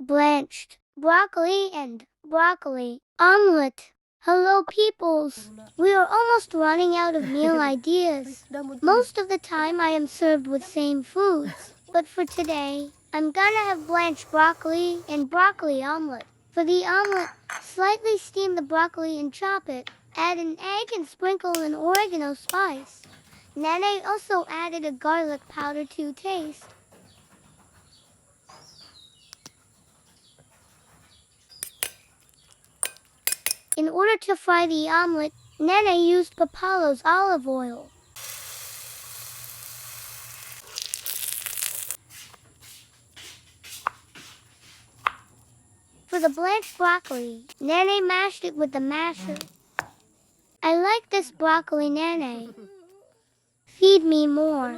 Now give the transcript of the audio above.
blanched, broccoli and broccoli omelette. Hello peoples! We are almost running out of meal ideas. Most of the time I am served with same foods, but for today, I'm gonna have blanched broccoli and broccoli omelette. For the omelette, slightly steam the broccoli and chop it. Add an egg and sprinkle an oregano spice. Nene also added a garlic powder to taste. In order to fry the omelette, Nene used Papalo's olive oil. For the blanched broccoli, Nene mashed it with the masher. I like this broccoli, Nene. Feed me more.